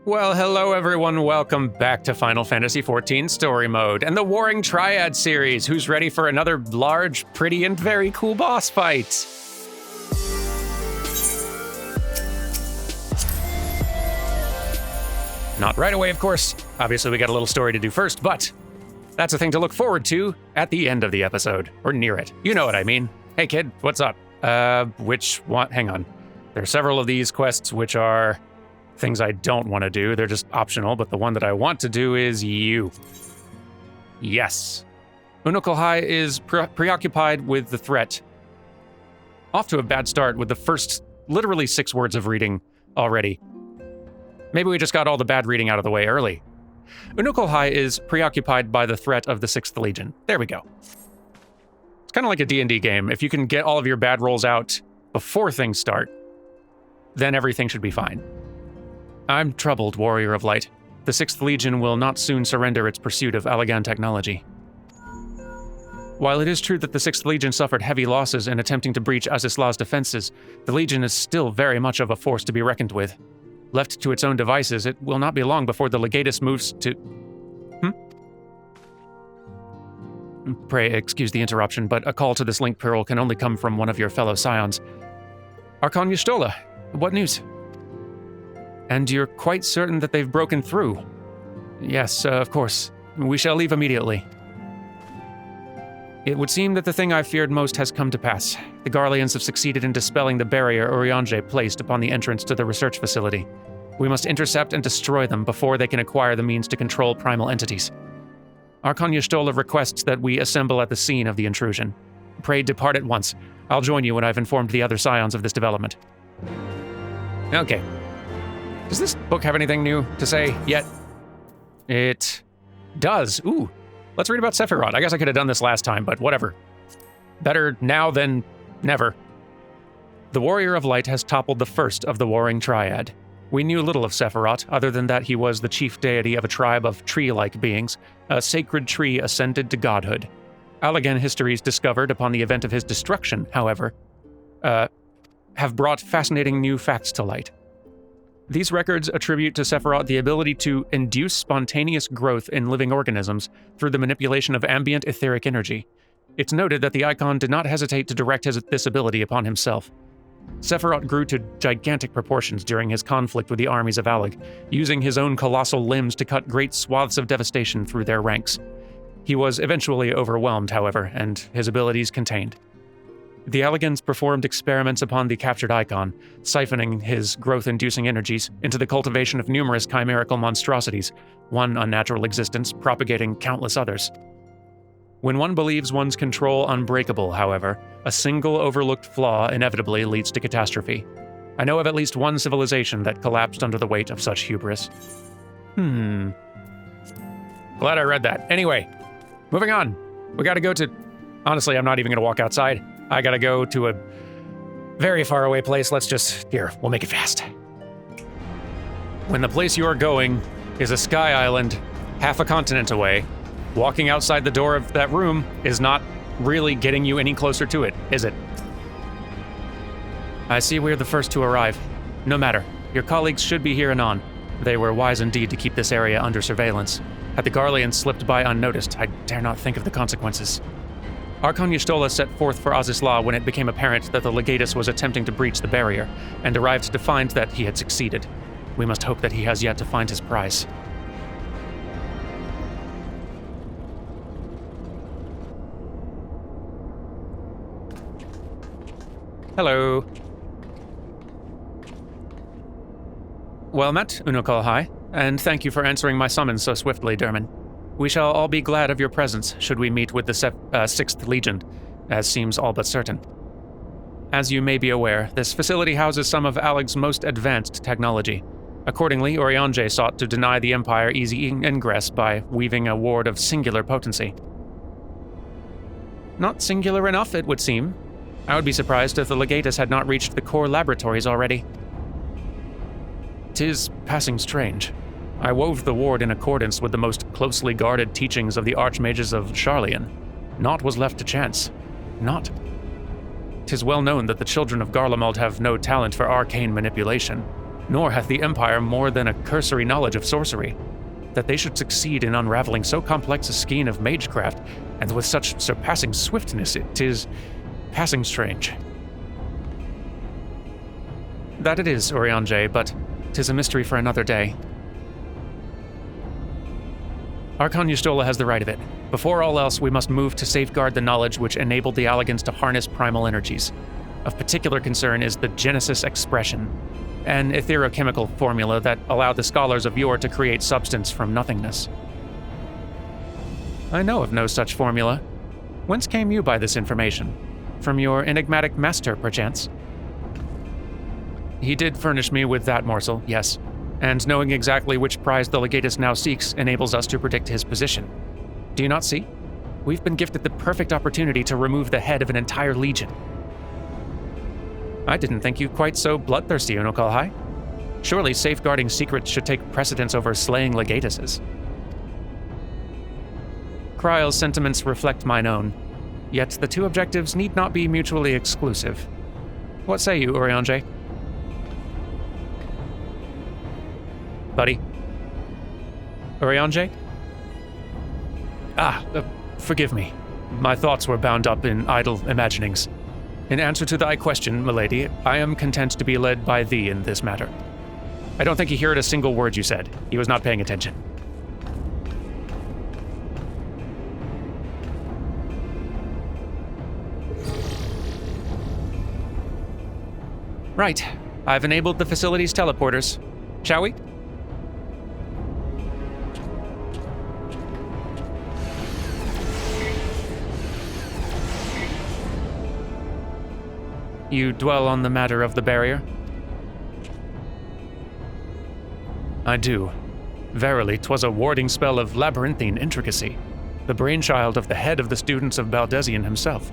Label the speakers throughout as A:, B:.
A: Well, hello everyone, welcome back to Final Fantasy XIV Story Mode and the Warring Triad series. Who's ready for another large, pretty, and very cool boss fight? Not right away, of course. Obviously, we got a little story to do first, but that's a thing to look forward to at the end of the episode, or near it. You know what I mean. Hey kid, what's up? Which one? Hang on. There are several of these quests which are things I don't want to do. They're just optional, but the one that I want to do is you. Yes. Unukalhai is preoccupied with the threat. Off to a bad start with the first literally 6 words of reading already. Maybe we just got all the bad reading out of the way early. Unukalhai is preoccupied by the threat of the 6th Legion. There we go. It's kind of like a D&D game. If you can get all of your bad rolls out before things start, then everything should be fine. I'm troubled, Warrior of Light. The 6th Legion will not soon surrender its pursuit of Allagan technology. While it is true that the 6th Legion suffered heavy losses in attempting to breach Azislah's defenses, the Legion is still very much of a force to be reckoned with. Left to its own devices, it will not be long before the Legatus moves to... Pray excuse the interruption, but a call to this link pearl can only come from one of your fellow scions. Archon Y'shtola, what news? And you're quite certain that they've broken through? Yes, of course. We shall leave immediately. It would seem that the thing I feared most has come to pass. The Garleans have succeeded in dispelling the barrier Urianger placed upon the entrance to the research facility. We must intercept and destroy them before they can acquire the means to control primal entities. Archon Y'shtola requests that we assemble at the scene of the intrusion. Pray depart at once. I'll join you when I've informed the other scions of this development. Okay. Does this book have anything new to say yet? It does. Ooh. Let's read about Sephiroth. I guess I could have done this last time, but whatever. Better now than never. The Warrior of Light has toppled the first of the Warring Triad. We knew little of Sephiroth, other than that he was the chief deity of a tribe of tree-like beings, a sacred tree ascended to godhood. Allagan histories discovered upon the event of his destruction, however, have brought fascinating new facts to light. These records attribute to Sephiroth the ability to induce spontaneous growth in living organisms through the manipulation of ambient etheric energy. It's noted that the icon did not hesitate to direct this ability upon himself. Sephiroth grew to gigantic proportions during his conflict with the armies of Allag, using his own colossal limbs to cut great swaths of devastation through their ranks. He was eventually overwhelmed, however, and his abilities contained. The Allagans performed experiments upon the captured icon, siphoning his growth-inducing energies into the cultivation of numerous chimerical monstrosities, one unnatural existence propagating countless others. When one believes one's control unbreakable, however, a single overlooked flaw inevitably leads to catastrophe. I know of at least one civilization that collapsed under the weight of such hubris. Glad I read that. Anyway, moving on. We gotta go to... Honestly, I'm not even gonna walk outside. I gotta go to a very far away place. Let's just... Here, we'll make it fast. When the place you're going is a sky island half a continent away, walking outside the door of that room is not really getting you any closer to it, is it? I see we're the first to arrive. No matter. Your colleagues should be here anon. They were wise indeed to keep this area under surveillance. Had the Garleans slipped by unnoticed, I dare not think of the consequences. Archon Y'shtola set forth for Azislah when it became apparent that the Legatus was attempting to breach the barrier, and arrived to find that he had succeeded. We must hope that he has yet to find his prize. Hello. Well met, Unukalhai, and thank you for answering my summons so swiftly, Derman. We shall all be glad of your presence should we meet with the 6th Legion, as seems all but certain. As you may be aware, this facility houses some of Allag's most advanced technology. Accordingly, Urianger sought to deny the Empire easy ingress by weaving a ward of singular potency. Not singular enough, it would seem. I would be surprised if the Legatus had not reached the core laboratories already. 'Tis passing strange. I wove the ward in accordance with the most closely guarded teachings of the Archmages of Sharlayan. Naught was left to chance. Naught. 'Tis well known that the children of Garlemald have no talent for arcane manipulation. nor hath the Empire more than a cursory knowledge of sorcery. That they should succeed in unraveling so complex a skein of magecraft, and with such surpassing swiftness, it is passing strange. That it is, Urianger, but 'tis a mystery for another day. Archon Yustola has the right of it. Before all else, we must move to safeguard the knowledge which enabled the Alligans to harness primal energies. Of particular concern is the Genesis expression, an etherochemical formula that allowed the scholars of yore to create substance from nothingness. I know of no such formula. Whence came you by this information? From your enigmatic master, perchance? He did furnish me with that morsel, yes, and knowing exactly which prize the Legatus now seeks enables us to predict his position. Do you not see? We've been gifted the perfect opportunity to remove the head of an entire legion. I didn't think you quite so bloodthirsty, Unokalhai. Surely safeguarding secrets should take precedence over slaying Legatuses. Kryle's sentiments reflect mine own, yet the two objectives need not be mutually exclusive. What say you, Urianger? Buddy? Urianger? Forgive me. My thoughts were bound up in idle imaginings. In answer to thy question, milady, I am content to be led by thee in this matter. I don't think he heard a single word you said. He was not paying attention. Right. I've enabled the facility's teleporters. Shall we? You dwell on the matter of the barrier? I do. Verily, 'twas a warding spell of labyrinthine intricacy, the brainchild of the head of the students of Baldesion himself.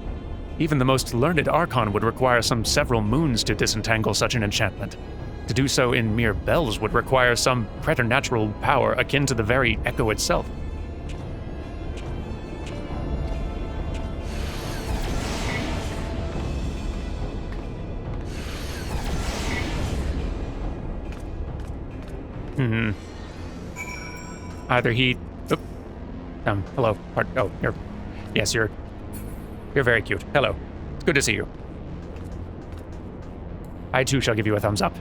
A: Even the most learned Archon would require some several moons to disentangle such an enchantment. To do so in mere bells would require some preternatural power akin to the very echo itself. Either he... hello. You're very cute. Hello. It's good to see you. I too shall give you a thumbs up.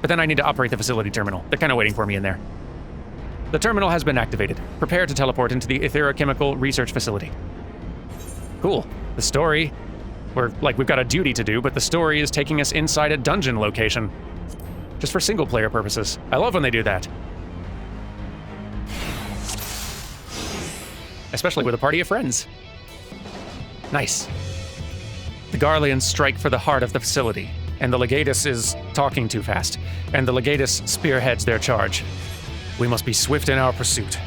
A: But then I need to operate the facility terminal. They're kind of waiting for me in there. The terminal has been activated. Prepare to teleport into the etherochemical research facility. Cool. The story... we've got a duty to do, but the story is taking us inside a dungeon location. Just for single-player purposes. I love when they do that. Especially with a party of friends. Nice. The Garleans strike for the heart of the facility, and the Legatus is talking too fast, and the Legatus spearheads their charge. We must be swift in our pursuit.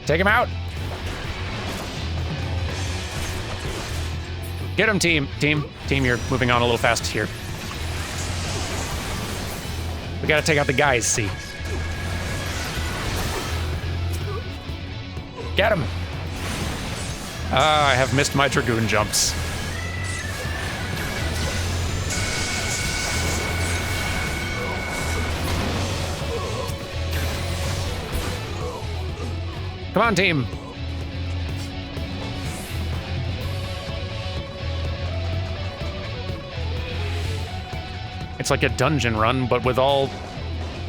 A: Take him out! Get him, team! Team, you're moving on a little fast here. We gotta take out the guys, see? Get him! I have missed my Dragoon jumps. Come on, team! It's like a dungeon run, but with all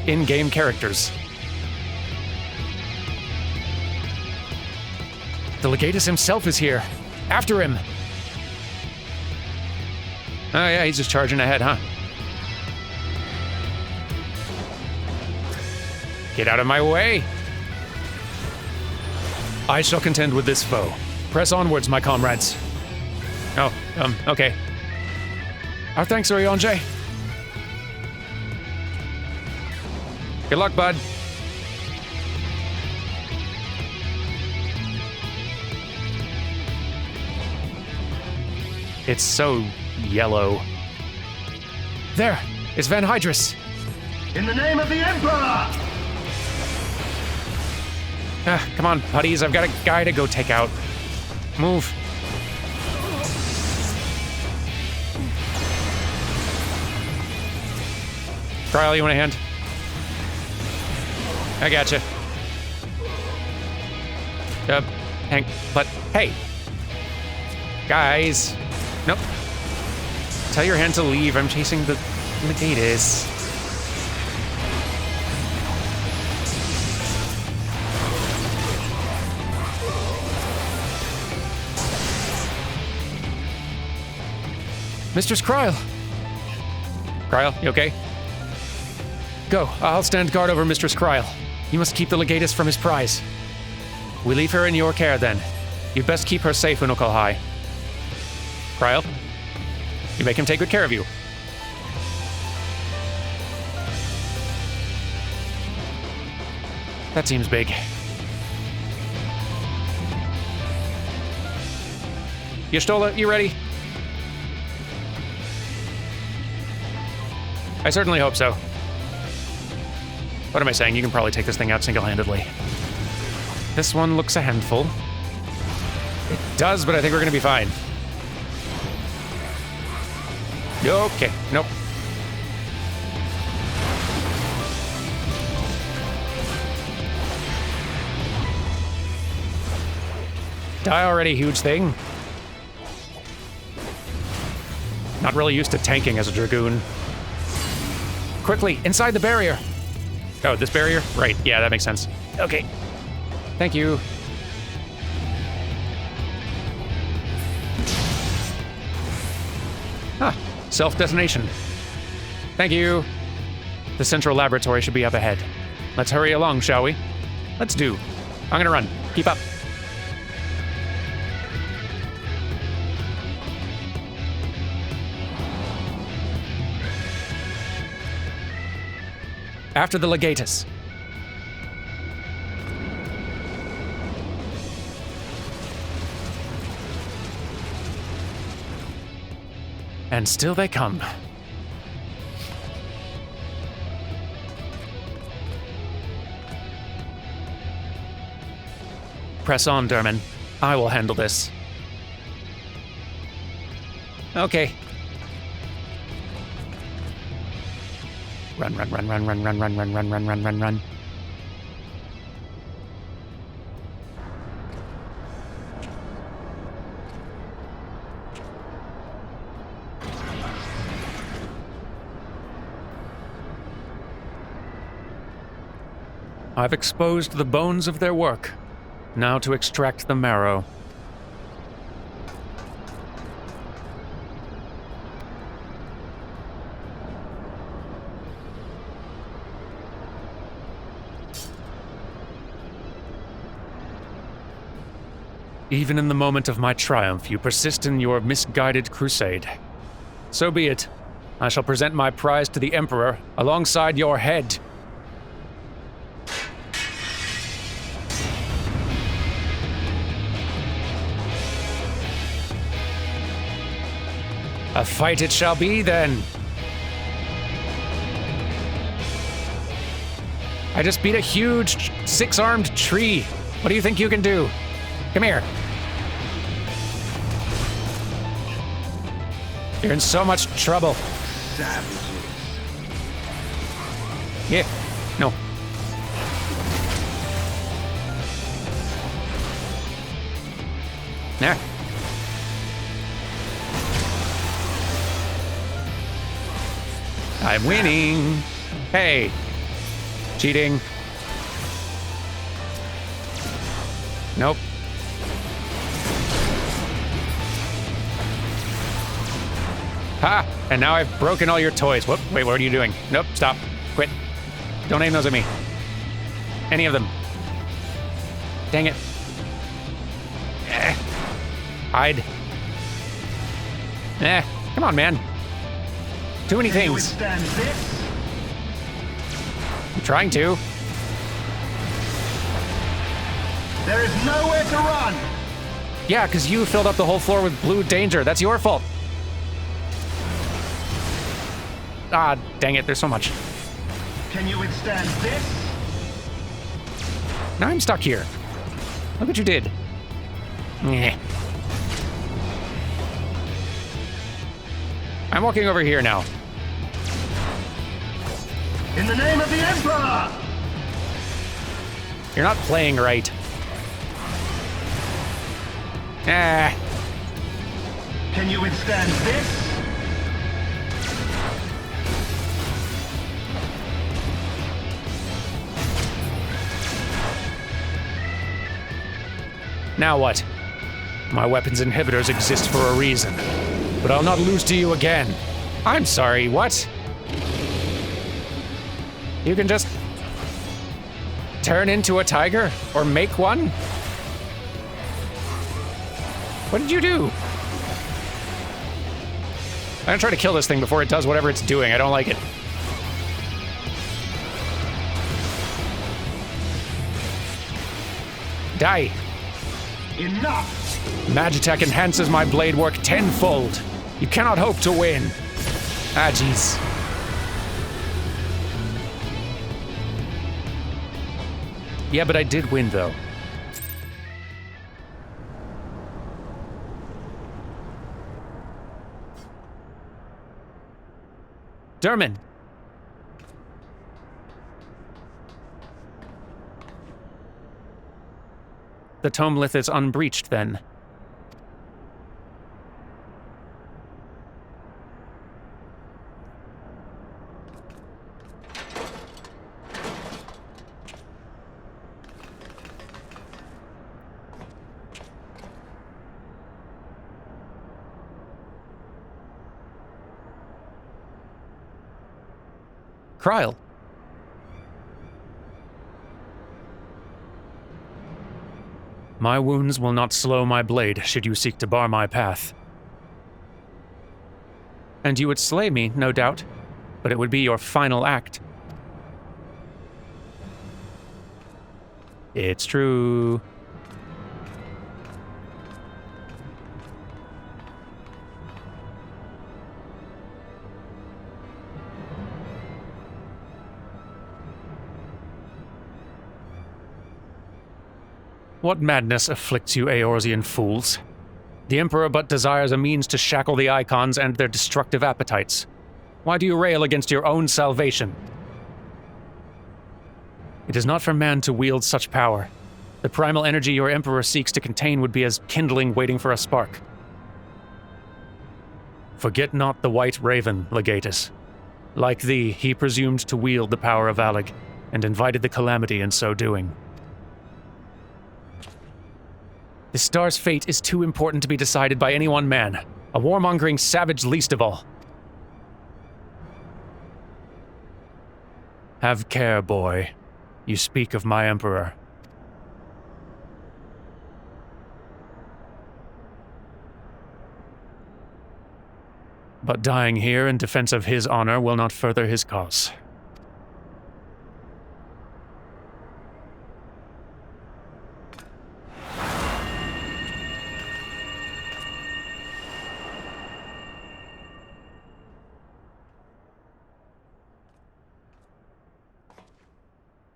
A: in-game characters. The Legatus himself is here. After him! Oh yeah, he's just charging ahead, huh? Get out of my way! I shall contend with this foe. Press onwards, my comrades. Oh, okay. Our thanks, Urianger. Good luck, bud. It's so yellow. There! It's Van Hydrus!
B: In the name of the Emperor!
A: Come on, putties. I've got a guy to go take out. Move. Kyle, you want a hand? I gotcha. Hank, but hey. Guys. Nope. Tell your hand to leave. I'm chasing the Legatus. Mistress Kryl. Kryl, you okay? Go. I'll stand guard over Mistress Kryl. You must keep the Legatus from his prize. We leave her in your care, then. You'd best keep her safe, Unukal High. Kryl, you make him take good care of you. That seems big. Y'shtola, you ready? I certainly hope so. What am I saying? You can probably take this thing out single-handedly. This one looks a handful. It does, but I think we're gonna be fine. Okay, nope. Die already, huge thing. Not really used to tanking as a Dragoon. Quickly, inside the barrier. Oh, this barrier? Right, yeah, that makes sense. Okay. Thank you. Ah, self-detonation. Thank you. The central laboratory should be up ahead. Let's hurry along, shall we? Let's do. I'm gonna run. Keep up. After the Legatus. And still they come. Press on, Derman. I will handle this. Okay. Run, run, run, run, run, run, run, run, run, run, run, run, run. I've exposed the bones of their work. Now to extract the marrow. Even in the moment of my triumph, you persist in your misguided crusade. So be it. I shall present my prize to the Emperor alongside your head. A fight it shall be, then. I just beat a huge six-armed tree. What do you think you can do? Come here. You're in so much trouble.
B: Savages.
A: Yeah. No. Nah. I'm winning. Hey. Cheating. Nope. Ha! And now I've broken all your toys. Whoop, wait, what are you doing? Nope, stop. Quit. Don't aim those at me. Any of them. Dang it. Hide. Come on, man. Too many
B: Can you
A: things.
B: withstand this?
A: I'm trying to.
B: There is nowhere to run.
A: Yeah, because you filled up the whole floor with blue danger. That's your fault. Ah, dang it, there's so much.
B: Can you withstand this?
A: Now I'm stuck here. Look what you did. Nyeh. I'm walking over here now.
B: In the name of the Emperor!
A: You're not playing right. Ah.
B: Can you withstand this?
A: Now what? My weapons inhibitors exist for a reason. But I'll not lose to you again. I'm sorry, what? You can just turn into a tiger? Or make one? What did you do? I'm gonna try to kill this thing before it does whatever it's doing. I don't like it. Die.
B: Enough!
A: Magitech enhances my blade work tenfold. You cannot hope to win. Ah, jeez. Yeah, but I did win, though. Derman! The Tomelith is unbreached, then. Kryl. My wounds will not slow my blade should you seek to bar my path. And you would slay me, no doubt, but it would be your final act. It's true. What madness afflicts you, Eorzean fools? The Emperor but desires a means to shackle the Icons and their destructive appetites. Why do you rail against your own salvation? It is not for man to wield such power. The primal energy your Emperor seeks to contain would be as kindling waiting for a spark. Forget not the White Raven, Legatus. Like thee, he presumed to wield the power of Alleg, and invited the calamity in so doing. The star's fate is too important to be decided by any one man, a warmongering savage least of all. Have care, boy. You speak of my Emperor. But dying here in defense of his honor will not further his cause.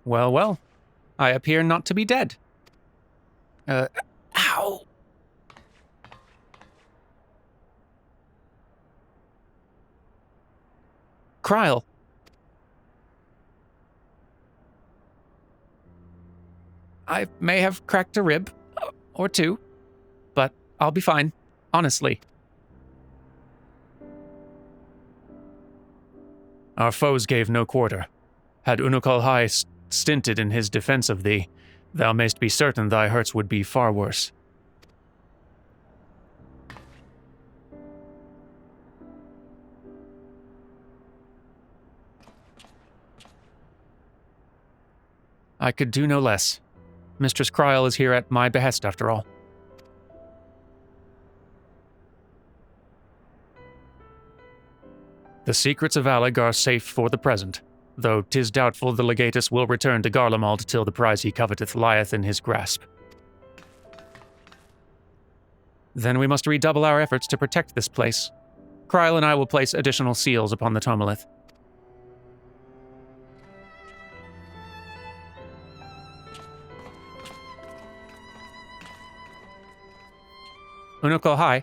A: Well, well. I appear not to be dead. Ow! Kryl. I may have cracked a rib, or two, but I'll be fine, honestly. Our foes gave no quarter. Had Unukal High stinted in his defense of thee, thou mayst be certain thy hurts would be far worse. I could do no less. Mistress Kryl is here at my behest, after all. The secrets of Alleg are safe for the present, though 'tis doubtful the Legatus will return to Garlemald till the prize he coveteth lieth in his grasp. Then we must redouble our efforts to protect this place. Kryl and I will place additional seals upon the Tomelith. Unukal High.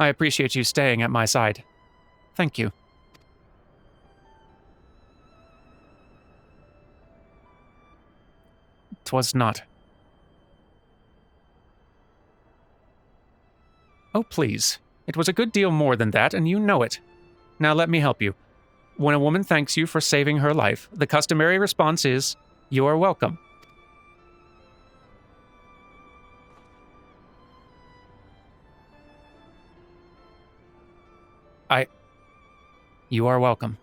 A: I appreciate you staying at my side. Thank you. 'Twas not. Oh, please. It was a good deal more than that, and you know it. Now let me help you. When a woman thanks you for saving her life, the customary response is, "You are welcome." You are welcome.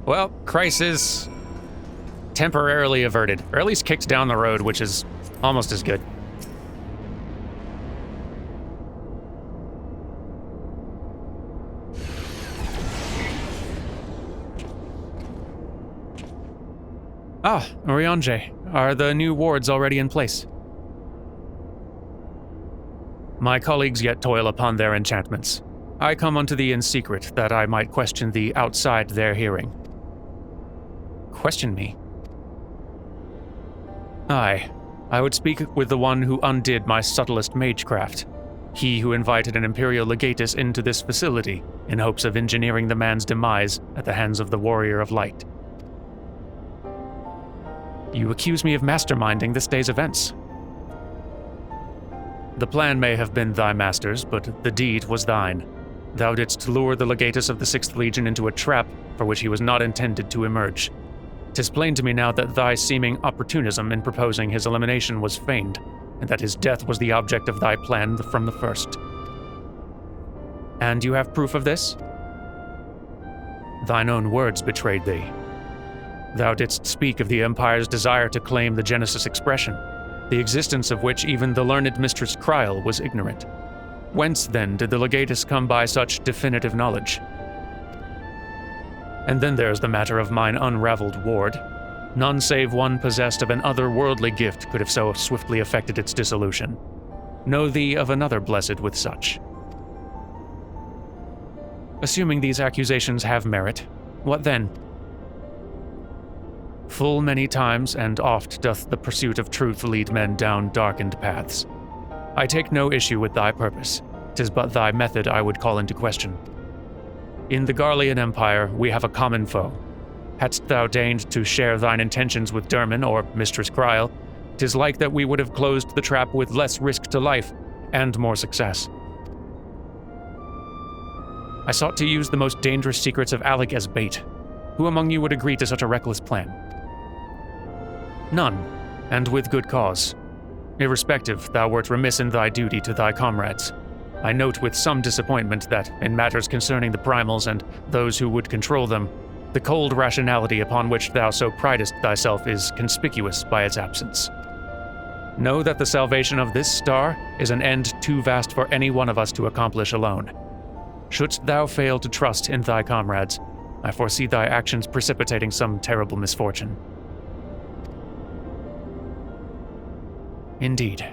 A: Well, crisis temporarily averted, or at least kicked down the road, which is almost as good. Ah, Oriange, are the new wards already in place? My colleagues yet toil upon their enchantments. I come unto thee in secret, that I might question thee outside their hearing. Question me? Aye, I would speak with the one who undid my subtlest magecraft, he who invited an Imperial Legatus into this facility in hopes of engineering the man's demise at the hands of the Warrior of Light. You accuse me of masterminding this day's events. The plan may have been thy master's, but the deed was thine. Thou didst lure the Legatus of the 6th Legion into a trap for which he was not intended to emerge. 'Tis plain to me now that thy seeming opportunism in proposing his elimination was feigned, and that his death was the object of thy plan from the first. And you have proof of this? Thine own words betrayed thee. Thou didst speak of the Empire's desire to claim the Genesis expression, the existence of which even the learned Mistress Kryl was ignorant. Whence, then, did the Legatus come by such definitive knowledge? And then there's the matter of mine unraveled ward. None save one possessed of an otherworldly gift could have so swiftly effected its dissolution. Know thee of another blessed with such. Assuming these accusations have merit, what then? Full many times and oft doth the pursuit of truth lead men down darkened paths. I take no issue with thy purpose. 'Tis but thy method I would call into question. In the Garlean Empire, we have a common foe. Hadst thou deigned to share thine intentions with Derman or Mistress Kryl, 'tis like that we would have closed the trap with less risk to life and more success. I sought to use the most dangerous secrets of Alec as bait. Who among you would agree to such a reckless plan? None, and with good cause. Irrespective, thou wert remiss in thy duty to thy comrades. I note with some disappointment that, in matters concerning the primals and those who would control them, the cold rationality upon which thou so pridest thyself is conspicuous by its absence. Know that the salvation of this star is an end too vast for any one of us to accomplish alone. Shouldst thou fail to trust in thy comrades, I foresee thy actions precipitating some terrible misfortune. Indeed.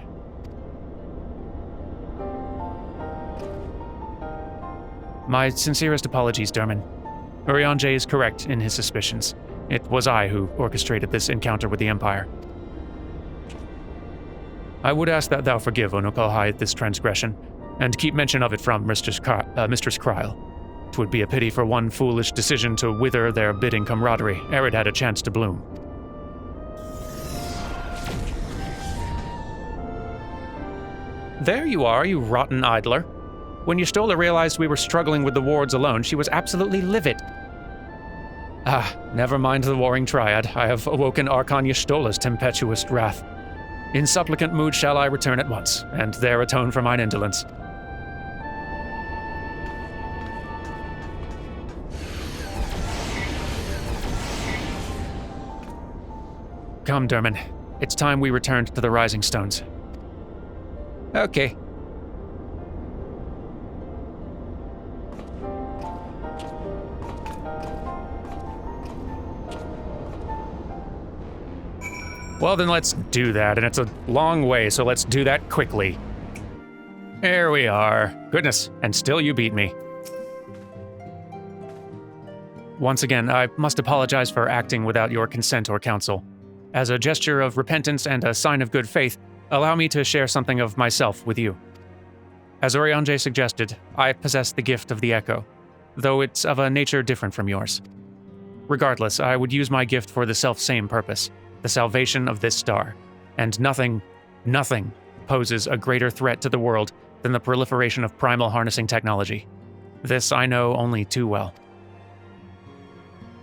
A: My sincerest apologies, Derman. Oriange is correct in his suspicions. It was I who orchestrated this encounter with the Empire. I would ask that thou forgive Onukalhai this transgression, and keep mention of it from Mistress Kryl. 'Twould be a pity for one foolish decision to wither their bidding camaraderie ere it had a chance to bloom. There you are, you rotten idler. When Y'shtola realized we were struggling with the wards alone, she was absolutely livid. Ah, never mind the warring triad. I have awoken Archon Y'shtola's tempestuous wrath. In supplicant mood shall I return at once, and there atone for mine indolence. Come, Derman. It's time we returned to the Rising Stones. Okay. Well, then let's do that, and it's a long way, so let's do that quickly. There we are. Goodness, and still you beat me. Once again, I must apologize for acting without your consent or counsel. As a gesture of repentance and a sign of good faith, allow me to share something of myself with you. As Urianger suggested, I possess the gift of the Echo, though it's of a nature different from yours. Regardless, I would use my gift for the self-same purpose, the salvation of this star, and nothing poses a greater threat to the world than the proliferation of primal harnessing technology. This I know only too well.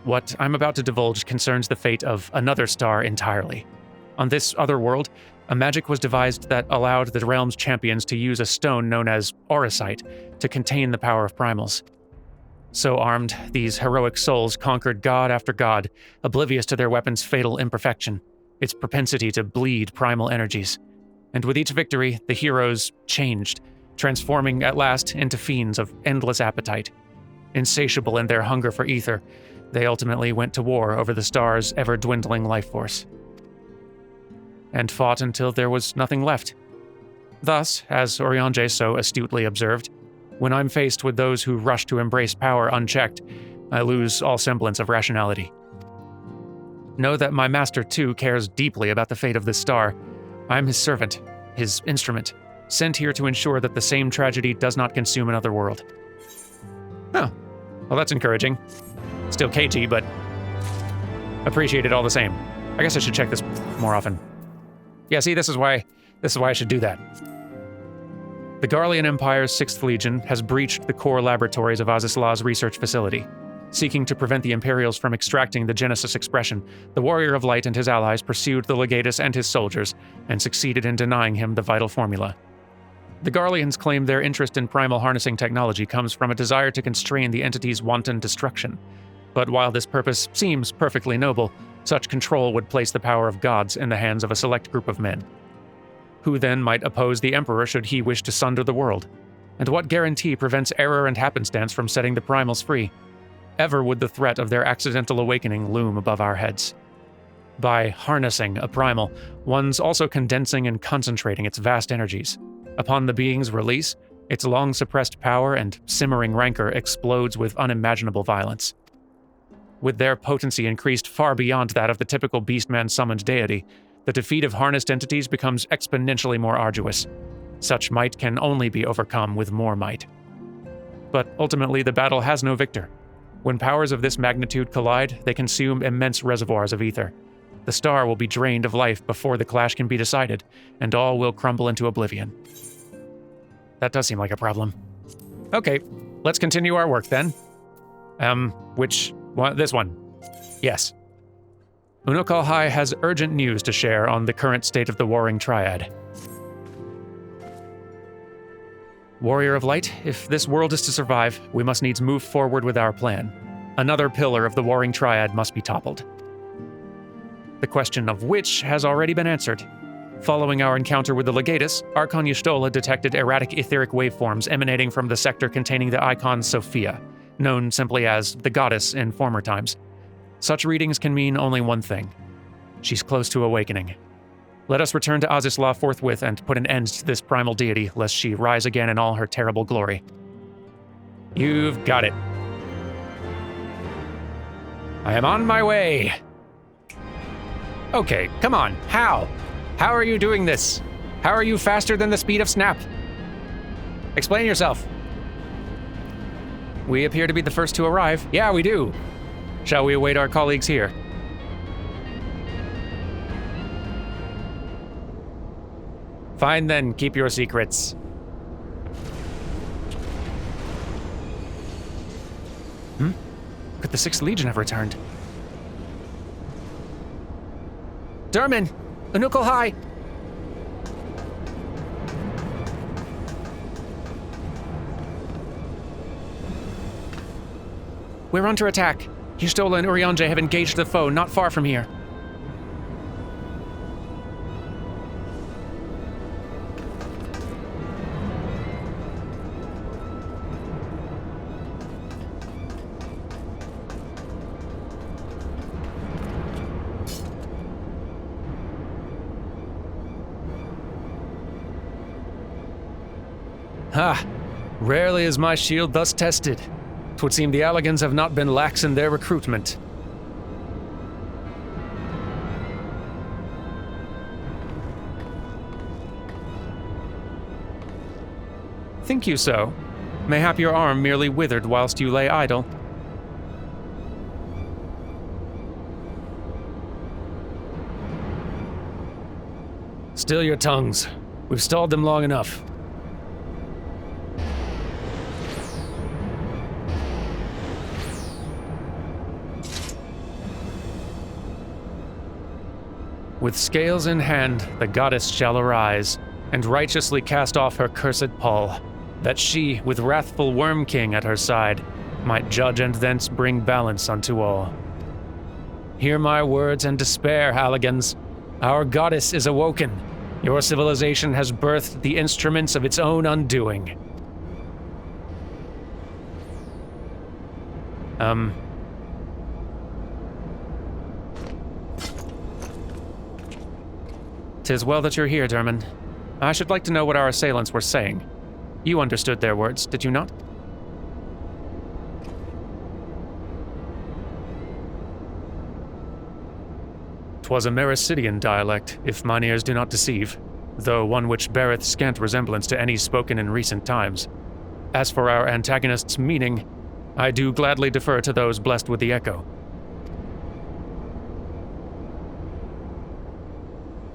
A: What I'm about to divulge concerns the fate of another star entirely. On this other world, a magic was devised that allowed the realm's champions to use a stone known as auracite to contain the power of primals. So armed, these heroic souls conquered god after god, oblivious to their weapon's fatal imperfection, its propensity to bleed primal energies. And with each victory, the heroes changed, transforming at last into fiends of endless appetite. Insatiable in their hunger for ether, they ultimately went to war over the star's ever-dwindling life force. And fought until there was nothing left. Thus, as Urianger so astutely observed, when I'm faced with those who rush to embrace power unchecked, I lose all semblance of rationality. Know that my master, too, cares deeply about the fate of this star. I'm his servant, his instrument, sent here to ensure that the same tragedy does not consume another world. Oh, well, that's encouraging. Still cagey, but appreciate it all the same. I guess I should check this more often. Yeah, see, this is why I should do that. The Garlean Empire's 6th Legion has breached the core laboratories of Azislah's research facility. Seeking to prevent the Imperials from extracting the Genesis expression, the Warrior of Light and his allies pursued the Legatus and his soldiers, and succeeded in denying him the vital formula. The Garleans claim their interest in primal harnessing technology comes from a desire to constrain the entity's wanton destruction. But while this purpose seems perfectly noble, such control would place the power of gods in the hands of a select group of men. Who then might oppose the Emperor should he wish to sunder the world? And what guarantee prevents error and happenstance from setting the primals free? Ever would the threat of their accidental awakening loom above our heads. By harnessing a primal, one's also condensing and concentrating its vast energies. Upon the being's release, its long-suppressed power and simmering rancor explodes with unimaginable violence. With their potency increased far beyond that of the typical beastman-summoned deity, the defeat of harnessed entities becomes exponentially more arduous. Such might can only be overcome with more might. But ultimately, the battle has no victor. When powers of this magnitude collide, they consume immense reservoirs of ether. The star will be drained of life before the clash can be decided, and all will crumble into oblivion. That does seem like a problem. Okay, let's continue our work then. Which one? This one. Yes. Unukal High has urgent news to share on the current state of the Warring Triad. Warrior of Light, if this world is to survive, we must needs move forward with our plan. Another pillar of the Warring Triad must be toppled. The question of which has already been answered. Following our encounter with the Legatus, Archon Y'shtola detected erratic etheric waveforms emanating from the sector containing the icon Sophia, known simply as the Goddess in former times. Such readings can mean only one thing. She's close to awakening. Let us return to Azislah forthwith and put an end to this primal deity, lest she rise again in all her terrible glory. You've got it. I am on my way. Okay, come on, how? How are you doing this? How are you faster than the speed of snap? Explain yourself. We appear to be the first to arrive. Yeah, we do. Shall we await our colleagues here? Fine then, keep your secrets. Could the 6th Legion have returned? Derman! Unukal High! We're under attack. Y'shtola and Urianger have engaged the foe not far from here. Ha! Rarely is my shield thus tested. 'Twould seem the Alligans have not been lax in their recruitment. Think you so? Mayhap your arm merely withered whilst you lay idle. Still your tongues. We've stalled them long enough. With scales in hand, the goddess shall arise, and righteously cast off her cursed pall, that she, with wrathful Worm King at her side, might judge and thence bring balance unto all. Hear my words and despair, Alligans. Our goddess is awoken. Your civilization has birthed the instruments of its own undoing. 'Tis well that you're here, Derman. I should like to know what our assailants were saying. You understood their words, did you not? 'Twas a Mericidian dialect, if mine ears do not deceive, though one which beareth scant resemblance to any spoken in recent times. As for our antagonists' meaning, I do gladly defer to those blessed with the echo.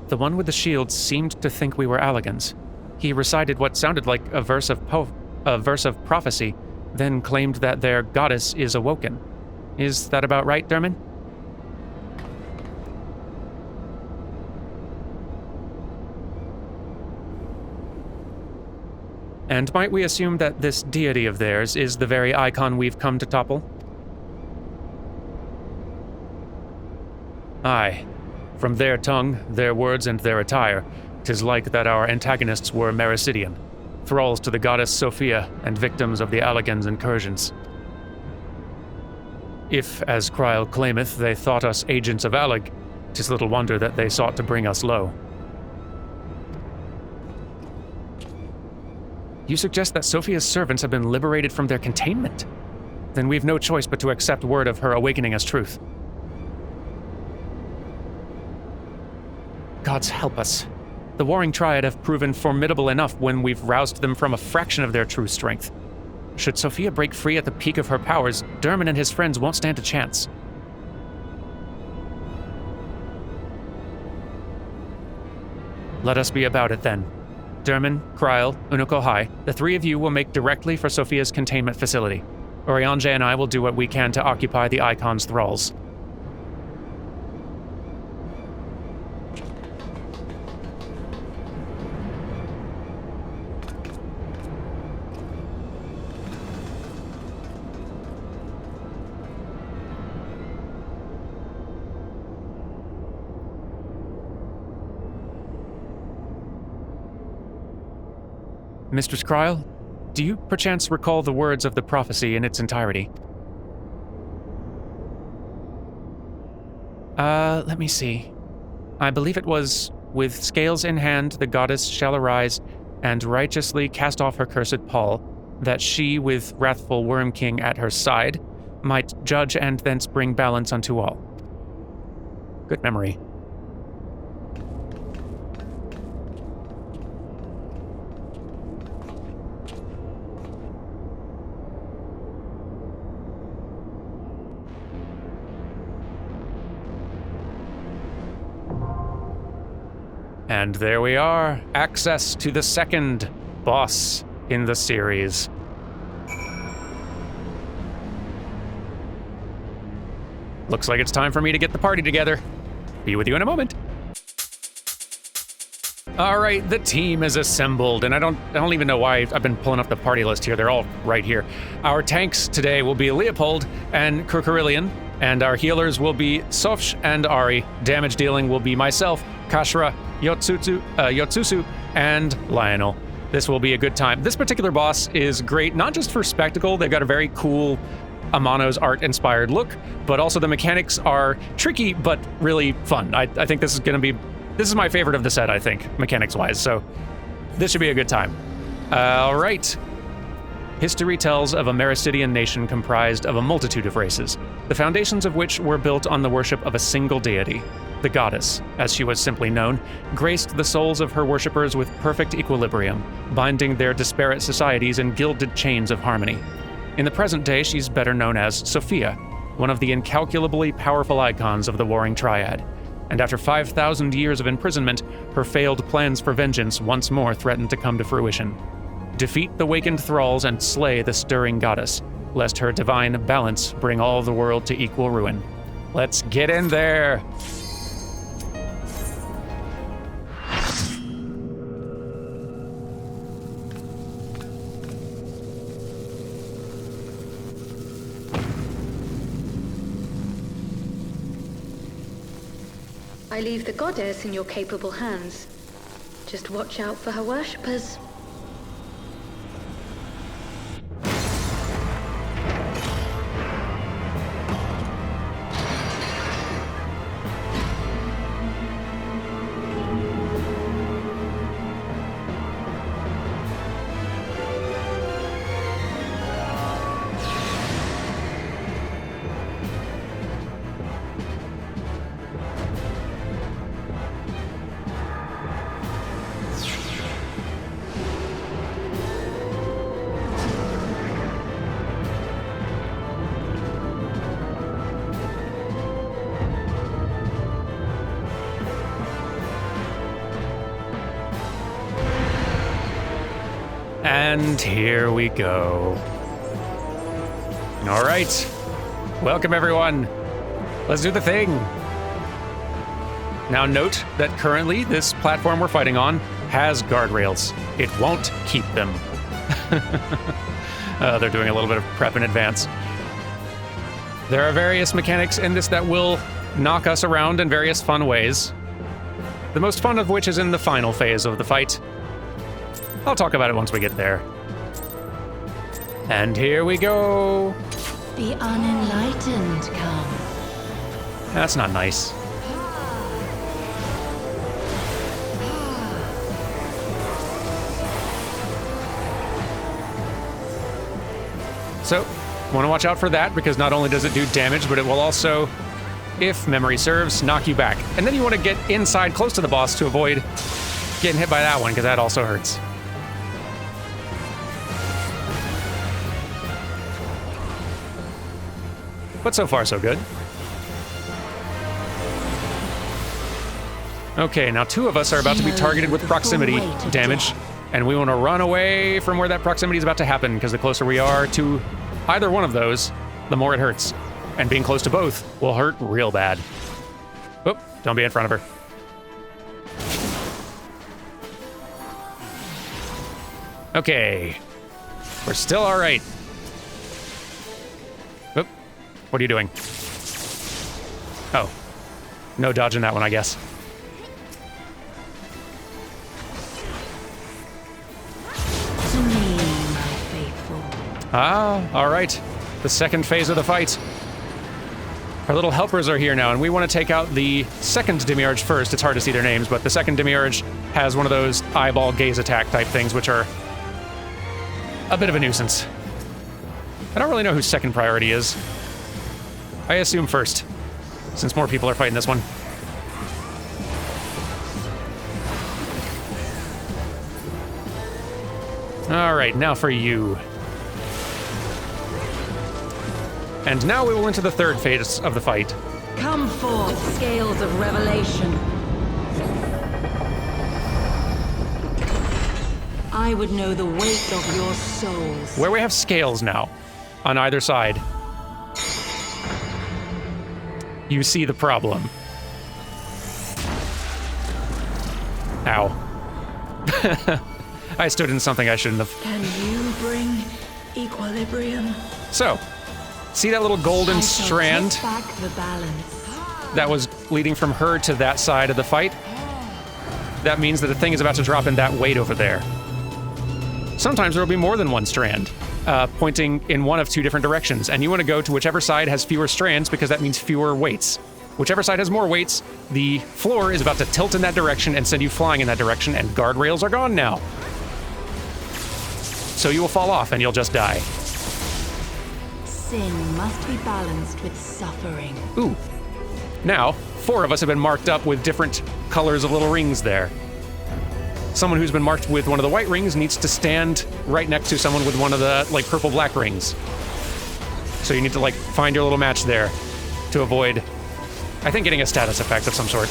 A: The one with the shield seemed to think we were Alligans. He recited what sounded like a verse of prophecy, then claimed that their goddess is awoken. Is that about right, Derman? And might we assume that this deity of theirs is the very icon we've come to topple? Aye. From their tongue, their words, and their attire, 'tis like that our antagonists were Mericidian, thralls to the goddess Sophia and victims of the Alligans' incursions. If, as Kryl claimeth, they thought us agents of Allig, 'tis little wonder that they sought to bring us low. You suggest that Sophia's servants have been liberated from their containment? Then we've no choice but to accept word of her awakening as truth. Gods help us. The Warring Triad have proven formidable enough when we've roused them from a fraction of their true strength. Should Sophia break free at the peak of her powers, Derman and his friends won't stand a chance. Let us be about it then. Derman, Kryl, Unukohai, the three of you will make directly for Sophia's containment facility. Urianger and I will do what we can to occupy the Icon's thralls. Mistress Kryl, do you perchance recall the words of the prophecy in its entirety? Let me see. I believe it was, with scales in hand the goddess shall arise, and righteously cast off her cursed pall, that she, with wrathful Worm King at her side, might judge and thence bring balance unto all. Good memory. And there we are, access to the second boss in the series. Looks like it's time for me to get the party together. Be with you in a moment. All right, the team is assembled, and I don't even know why I've been pulling up the party list here. They're all right here. Our tanks today will be Leopold and Kurkurillian, and our healers will be Sofsh and Ari. Damage dealing will be myself, Kashra, Yotsusu, and Lionel. This will be a good time. This particular boss is great, not just for spectacle. They've got a very cool Amano's art-inspired look, but also the mechanics are tricky, but really fun. I think this is my favorite of the set, I think, mechanics-wise, so this should be a good time. All right. History tells of a Meristidian nation comprised of a multitude of races, the foundations of which were built on the worship of a single deity. The goddess, as she was simply known, graced the souls of her worshippers with perfect equilibrium, binding their disparate societies in gilded chains of harmony. In the present day, she's better known as Sophia, one of the incalculably powerful icons of the Warring Triad. And after 5,000 years of imprisonment, her failed plans for vengeance once more threaten to come to fruition. Defeat the wakened thralls and slay the stirring goddess, lest her divine balance bring all the world to equal ruin. Let's get in there!
C: I leave the goddess in your capable hands. Just watch out for her worshippers.
A: And here we go. All right. Welcome, everyone. Let's do the thing. Now note that currently this platform we're fighting on has guardrails. It won't keep them. They're doing a little bit of prep in advance. There are various mechanics in this that will knock us around in various fun ways. The most fun of which is in the final phase of the fight. I'll talk about it once we get there. And here we go.
C: The unenlightened come.
A: That's not nice. So, want to watch out for that, because not only does it do damage, but it will also, if memory serves, knock you back. And then you want to get inside close to the boss to avoid getting hit by that one, because that also hurts. But so far, so good. Okay, now two of us are about to be targeted with proximity damage, and we want to run away from where that proximity is about to happen, because the closer we are to either one of those, the more it hurts. And being close to both will hurt real bad. Oop, don't be in front of her. Okay. We're still all right. Oop, what are you doing? Oh, no dodging that one, I guess. Ah, all right. The second phase of the fight. Our little helpers are here now, and we want to take out the second demiurge first. It's hard to see their names, but the second demiurge has one of those eyeball gaze attack type things, which are a bit of a nuisance. I don't really know whose second priority is. I assume first, since more people are fighting this one. All right, now for you. And now we will enter the third phase of the fight.
D: Come forth, scales of revelation. I would know the weight of your souls.
A: Where we have scales now, on either side, you see the problem. Ow. I stood in something I shouldn't have.
D: Can you bring equilibrium?
A: So, see that little golden
D: I shall
A: strand
D: take back the balance.
A: that was leading from her to that side of the fight? That means that the thing is about to drop in that weight over there. Sometimes there will be more than one strand, pointing in one of two different directions, and you want to go to whichever side has fewer strands because that means fewer weights. Whichever side has more weights, the floor is about to tilt in that direction and send you flying in that direction, and guardrails are gone now. so you will fall off and you'll just die.
D: Sin must be balanced with suffering.
A: Ooh. Now, 4 of us have been marked up with different colors of little rings there. Someone who's been marked with one of the white rings needs to stand right next to someone with one of the, like, purple-black rings. So you need to, like, find your little match there to avoid, I think, getting a status effect of some sort.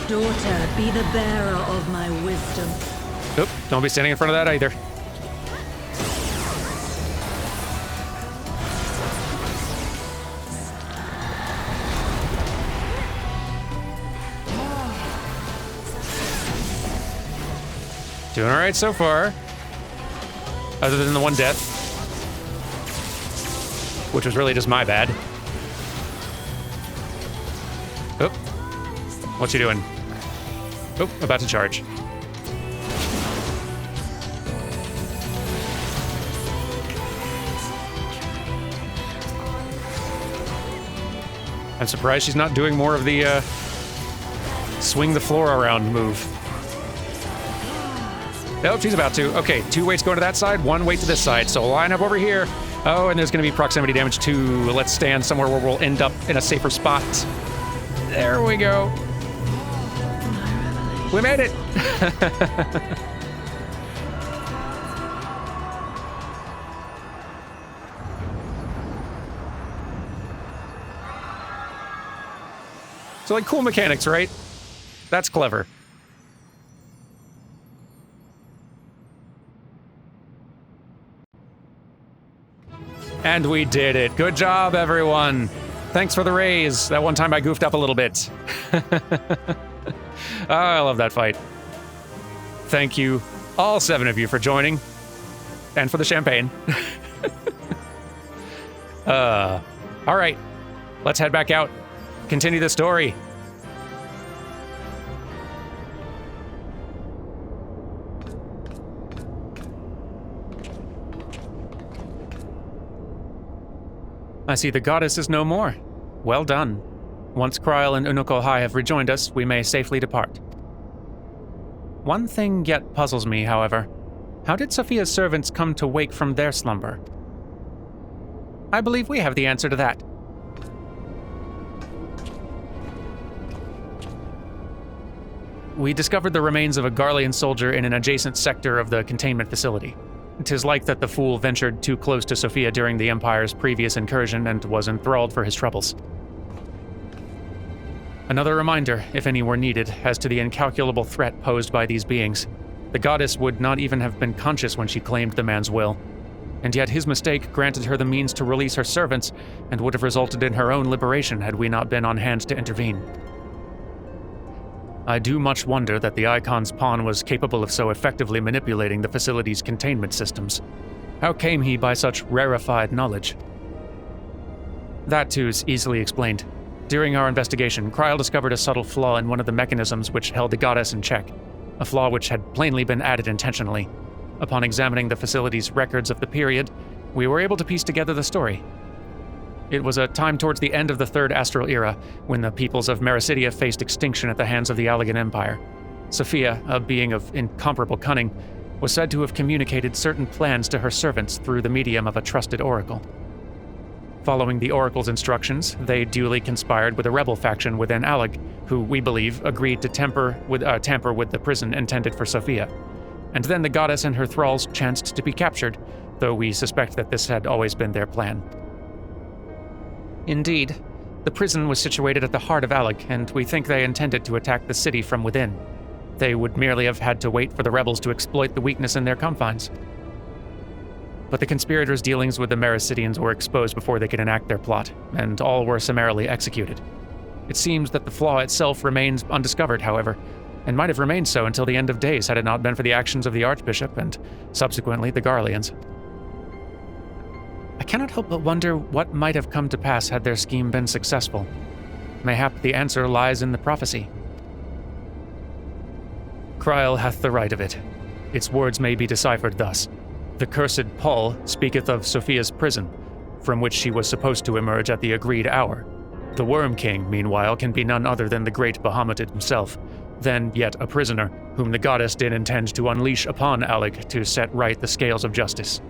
D: Daughter, be the bearer of my wisdom.
A: Oop, don't be standing in front of that either. Doing all right so far. Other than the one death. Which was really just my bad. Oop. What's he doing? Oop, about to charge. I'm surprised she's not doing more of the, swing the floor around move. Nope, she's about to. Okay, 2 weights going to that side, 1 weight to this side, so line up over here. Oh, and there's gonna be proximity damage too. Let's stand somewhere where we'll end up in a safer spot. There we go. We made it! So, like, cool mechanics, right? That's clever. And we did it. Good job, everyone. Thanks for the raise. That one time I goofed up a little bit. Oh, I love that fight. Thank you, all 7 of you, for joining. And for the champagne. All right. Let's head back out. Continue the story. I see the goddess is no more. Well done. Once Kryl and Unuko-Hai have rejoined us, we may safely depart. One thing yet puzzles me, however. How did Sophia's servants come to wake from their slumber? I believe we have the answer to that. We discovered the remains of a Garlean soldier in an adjacent sector of the containment facility. 'Tis like that the fool ventured too close to Sophia during the Empire's previous incursion and was enthralled for his troubles. Another reminder, if any were needed, as to the incalculable threat posed by these beings. The goddess would not even have been conscious when she claimed the man's will. And yet his mistake granted her the means to release her servants and would have resulted in her own liberation had we not been on hand to intervene. I do much wonder that the Icon's pawn was capable of so effectively manipulating the facility's containment systems. How came he by such rarefied knowledge? That too is easily explained. During our investigation, Kryl discovered a subtle flaw in one of the mechanisms which held the goddess in check, a flaw which had plainly been added intentionally. Upon examining the facility's records of the period, we were able to piece together the story. It was a time towards the end of the Third Astral Era, when the peoples of Mericidia faced extinction at the hands of the Allagan Empire. Sophia, a being of incomparable cunning, was said to have communicated certain plans to her servants through the medium of a trusted oracle. Following the oracle's instructions, they duly conspired with a rebel faction within Allag, who, we believe, agreed to tamper with the prison intended for Sophia. And then the goddess and her thralls chanced to be captured, though we suspect that this had always been their plan. Indeed, the prison was situated at the heart of Allag, and we think they intended to attack the city from within. They would merely have had to wait for the rebels to exploit the weakness in their confines. But the conspirators' dealings with the Mericidians were exposed before they could enact their plot, and all were summarily executed. It seems that the flaw itself remains undiscovered, however, and might have remained so until the end of days had it not been for the actions of the Archbishop and, subsequently, the Garleans. I cannot help but wonder what might have come to pass had their scheme been successful. Mayhap the answer lies in the prophecy. Kryl hath the right of it. Its words may be deciphered thus. The cursed Paul speaketh of Sophia's prison, from which she was supposed to emerge at the agreed hour. The Worm King, meanwhile, can be none other than the great Bahamut himself, then yet a prisoner, whom the goddess did intend to unleash upon Alec to set right the scales of justice.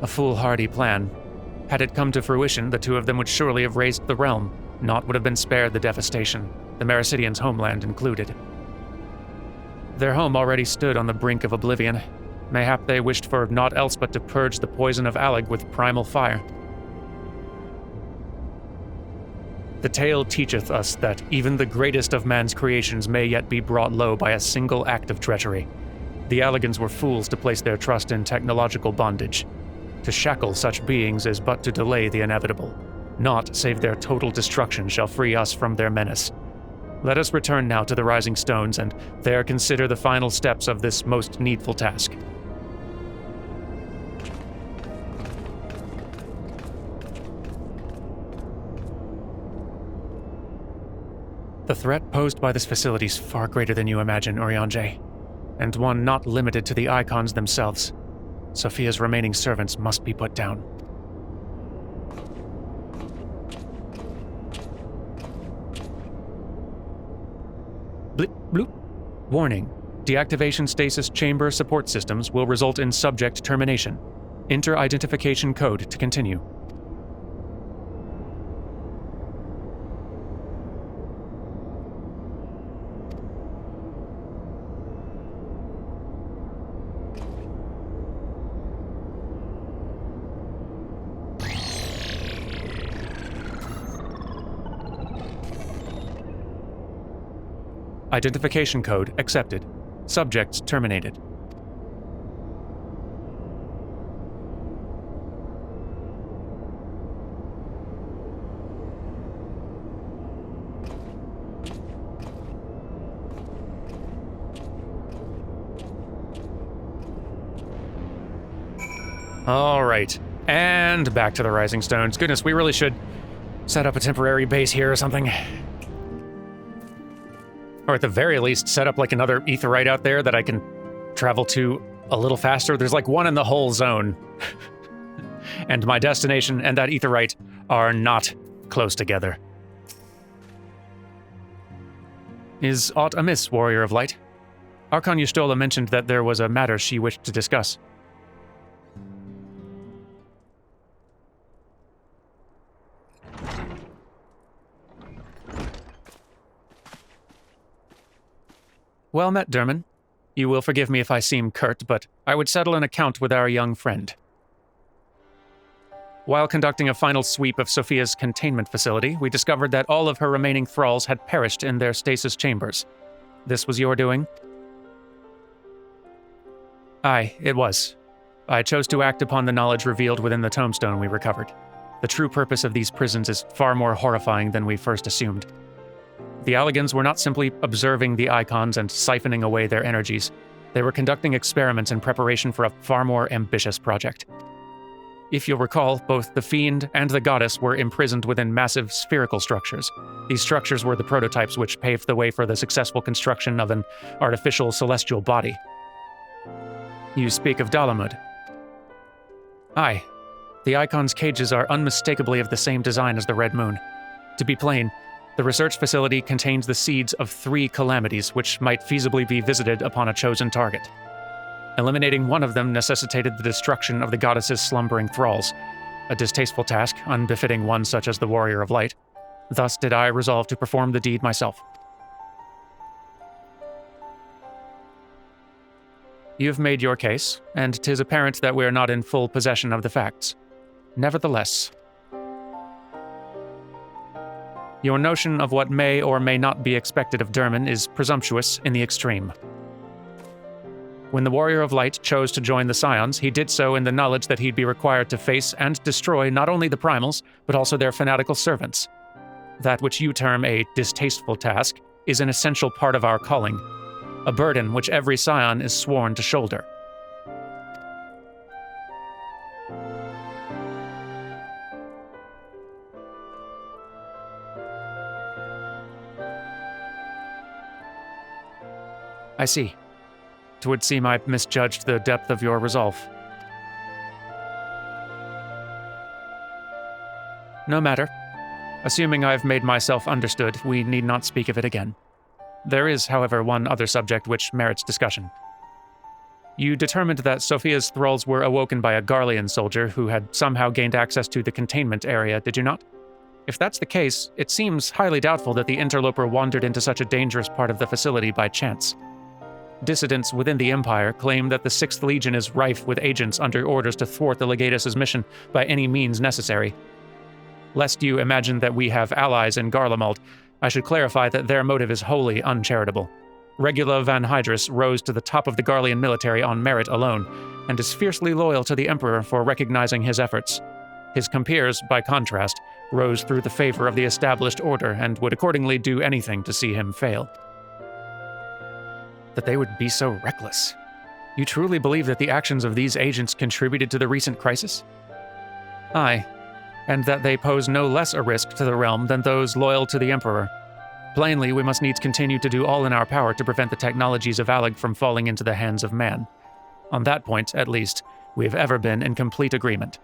A: A foolhardy plan. Had it come to fruition, the two of them would surely have razed the realm. Naught would have been spared the devastation, the Mericidians' homeland included. Their home already stood on the brink of oblivion. Mayhap they wished for naught else but to purge the poison of Alec with primal fire. The tale teacheth us that even the greatest of man's creations may yet be brought low by a single act of treachery. The Allegans were fools to place their trust in technological bondage. To shackle such beings is but to delay the inevitable. Naught save their total destruction shall free us from their menace. Let us return now to the Rising Stones and there consider the final steps of this most needful task. The threat posed by this facility is far greater than you imagine, Urianger, and one not limited to the icons themselves. Sophia's remaining servants must be put down. Blip, bloop. Warning. Deactivation stasis chamber support systems will result in subject termination. Enter identification code to continue. Identification code accepted. Subjects terminated. All right, and back to the Rising Stones. Goodness, we really should set up a temporary base here or something. Or at the very least, set up like another aetheryte out there that I can travel to a little faster. There's like one in the whole zone. And my destination and that aetheryte are not close together. Is aught amiss, Warrior of Light? Archon Y'shtola mentioned that there was a matter she wished to discuss. Well met, Derman. You will forgive me if I seem curt, but I would settle an account with our young friend. While conducting a final sweep of Sophia's containment facility, we discovered that all of her remaining thralls had perished in their stasis chambers. This was your doing? Aye, it was. I chose to act upon the knowledge revealed within the tombstone we recovered. The true purpose of these prisons is far more horrifying than we first assumed. The Allegans were not simply observing the icons and siphoning away their energies. They were conducting experiments in preparation for a far more ambitious project. If you'll recall, both the Fiend and the Goddess were imprisoned within massive spherical structures. These structures were the prototypes which paved the way for the successful construction of an artificial celestial body. You speak of Dalamud. Aye. The icon's cages are unmistakably of the same design as the Red Moon. To be plain, the research facility contains the seeds of 3 calamities which might feasibly be visited upon a chosen target. Eliminating one of them necessitated the destruction of the goddess's slumbering thralls, a distasteful task unbefitting one such as the Warrior of Light. Thus did I resolve to perform the deed myself. You've made your case, and 'tis apparent that we're not in full possession of the facts. Nevertheless, your notion of what may or may not be expected of Derman is presumptuous in the extreme. When the Warrior of Light chose to join the Scions, he did so in the knowledge that he'd be required to face and destroy not only the Primals, but also their fanatical servants. That which you term a distasteful task is an essential part of our calling, a burden which every Scion is sworn to shoulder. I see. 'Twould seem I misjudged the depth of your resolve. No matter. Assuming I've made myself understood, we need not speak of it again. There is, however, one other subject which merits discussion. You determined that Sophia's thralls were awoken by a Garlean soldier who had somehow gained access to the containment area, did you not? If that's the case, it seems highly doubtful that the interloper wandered into such a dangerous part of the facility by chance. Dissidents within the Empire claim that the 6th Legion is rife with agents under orders to thwart the Legatus' mission by any means necessary. Lest you imagine that we have allies in Garlemald, I should clarify that their motive is wholly uncharitable. Regula Van Hydrus rose to the top of the Garlean military on merit alone, and is fiercely loyal to the Emperor for recognizing his efforts. His compeers, by contrast, rose through the favor of the established order and would accordingly do anything to see him fail. That they would be so reckless. You truly believe that the actions of these agents contributed to the recent crisis? Aye, and that they pose no less a risk to the realm than those loyal to the Emperor. Plainly, we must needs continue to do all in our power to prevent the technologies of Alec from falling into the hands of man. On that point, at least, we have ever been in complete agreement.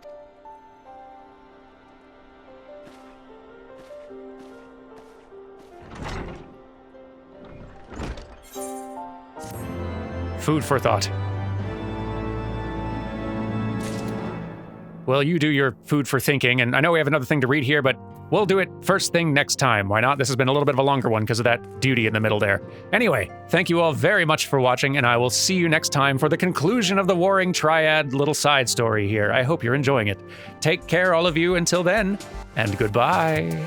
A: Food for thought. Well, you do your food for thinking, and I know we have another thing to read here, but we'll do it first thing next time. Why not? This has been a little bit of a longer one because of that duty in the middle there. Anyway, thank you all very much for watching, and I will see you next time for the conclusion of the Warring Triad little side story here. I hope you're enjoying it. Take care, all of you, until then, and goodbye.